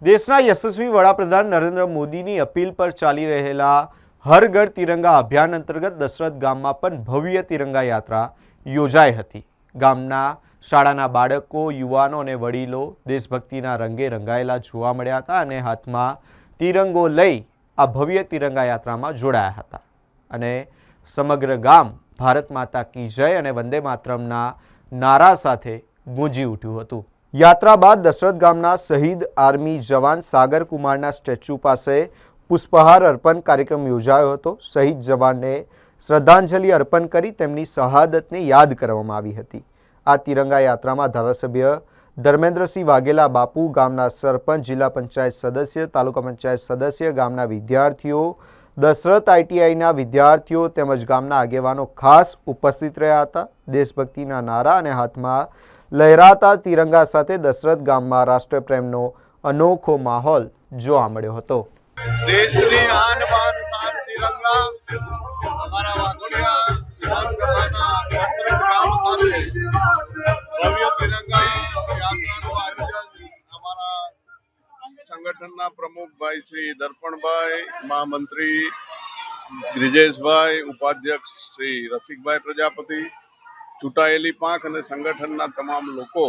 દેશના યશસ્વી વડાપ્રધાન નરેન્દ્ર મોદીની અપીલ પર ચાલી રહેલા હર ઘર તિરંગા અભિયાન અંતર્ગત દશરથ ગામમાં પણ ભવ્ય તિરંગા યાત્રા યોજાઈ હતી। ગામના શાળાના બાળકો, યુવાનો અને વડીલો દેશભક્તિના રંગે રંગાયેલા જોવા મળ્યા હતા અને હાથમાં તિરંગો લઈ આ ભવ્ય તિરંગા યાત્રામાં જોડાયા હતા અને સમગ્ર ગામ ભારત માતા કી જય અને વંદે માતરમના નારા સાથે ગૂંજી ઉઠ્યું હતું। यात्रा बाद दशरथ गामना शहीद आर्मी जवान सागर कुमारना स्टेच्यू पासे पुष्पहार अर्पण कार्यक्रम योजायो हतो। शहीद जवान ने श्रद्धांजलि अर्पण करी तेमनी शहादत ने याद करवामां आवी हती। आ तिरंगा यात्रा में धारासभ्य धर्मेन्द्रसिंह वाघेला बापू, गामना सरपंच, जिला पंचायत सदस्य, तालुका पंचायत सदस्य, गामना विद्यार्थीओ, दशरथ आईटीआईना विद्यार्थीओ तेमज गामना आगेवानो खास उपस्थित रह्या हता। देशभक्तिना नारा अने हाथमां लहराता तिरंगा साथे दशरथ गाममां राष्ट्रप्रेमनो अनोखो माहौल जोवा मळ्यो हतो। देशनी आन बान शान तिरंगा हमारा वाघोडिया विधानसभाना दशरथ गाम खाते भव्य तिरंगा यात्राનું આયોજન हमारा संगठनना प्रमुख भाई श्री दर्पणभाई, महामंत्री ब्रिजेशभाई, उपाध्यक्ष श्री रसिकभाई प्रजापति, चूंटायेली પાંખ અને સંગઠનના તમામ લોકો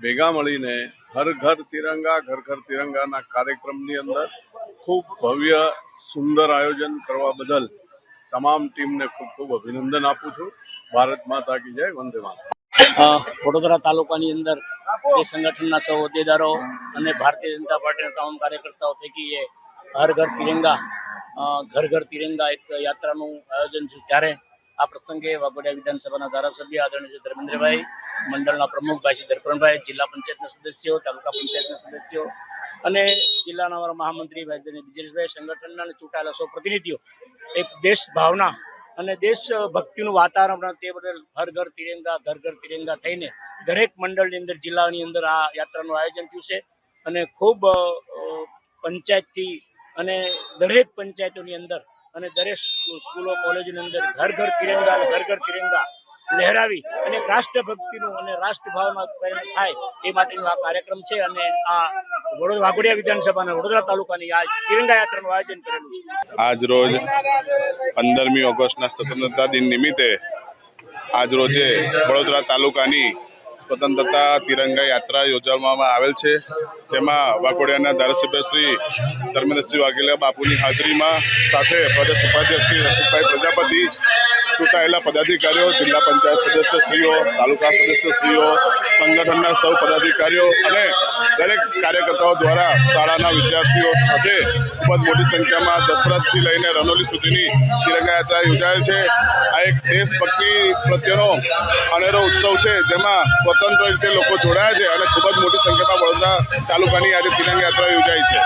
ભેગા મળીને હર ઘર તિરંગાના કાર્યક્રમની અંદર ખૂબ ભવ્ય સુંદર આયોજન કરવા બદલ તમામ ટીમને ખૂબ ખૂબ અભિનંદન આપું છું। ભારત માતા કી જય, વંદે માતરમ। વડોદરા તાલુકાની અંદર એ સંગઠનના સૌ હોદ્દેદારો અને ભારતીય જનતા પાર્ટીના તમામ કાર્યકર્તાઓ થકી હર ઘર તિરંગા એક યાત્રાનું આયોજન છે। ત્યારે આ પ્રસંગે વાઘોડિયા વિધાનસભાના ધારાસભ્ય આદરણીય ધર્મેન્દ્રભાઈ, મંડળના પ્રમુખ ભાઈ શ્રી દર્પણભાઈ, જિલ્લા પંચાયતના સદસ્યો, તાલુકા પંચાયતના સદસ્યો અને જિલ્લાના અમારા મહામંત્રી ભાઈ બ્રિજેશભાઈ, સંગઠનના અને ચૂંટાયેલા સૌ પ્રતિનિધિઓ એક દેશ ભાવના અને દેશ ભક્તિનું વાતાવરણ તે બદલ હર ઘર તિરંગા થઈને દરેક મંડળની અંદર, જિલ્લાની અંદર આ યાત્રાનું આયોજન થયું છે અને ખૂબ પંચાયતથી અને દરેક પંચાયતોની અંદર અને દરેક સ્કૂલો, કોલેજોની અંદર ઘર તિરંગા લહેરાવી અને રાષ્ટ્રભક્તિનું અને રાષ્ટ્રભાવના થાય એ માટેનો આ કાર્યક્રમ છે અને આ વાઘોડિયા વિધાનસભાના વડોદરા તાલુકાની આ તિરંગા યાત્રાનું આયોજન કરેલું છે। આજ રોજ 15મી ઓગસ્ટના સ્વતંત્રતા દિન નિમિત્તે આજ રોજે વડોદરા તાલુકાની સ્વતંત્રતા તિરંગા યાત્રા યોજવામાં આવેલ છે। તેમાં વાઘોડિયાના ધારાસભ્ય શ્રી ધર્મેન્દ્રસિંહ વાઘેલા બાપુની હાજરીમાં સાથે પ્રદેશ ઉપાધ્યક્ષ શ્રી રસિકભાઈ પ્રજાપતિ, ચૂંટાયેલા પદાધિકારીઓ, જિલ્લા પંચાયત સદસ્યશ્રીઓ, તાલુકા સદસ્યશ્રીઓ, સંગઠનના સૌ પદાધિકારીઓ અને દરેક કાર્યકર્તાઓ દ્વારા શાળાના વિદ્યાર્થીઓ સાથે ખૂબ જ મોટી સંખ્યામાં દશરથથી લઈને રનોલી સુધીની તિરંગા યાત્રા યોજાય છે। આ એક દેશભક્તિ પ્રત્યેનો અનેરો ઉત્સવ છે જેમાં સ્વતંત્ર રીતે લોકો જોડાયા છે અને ખૂબ જ મોટી સંખ્યામાં વડોદરા તાલુકાની આજે તિરંગા યાત્રા યોજાઈ છે।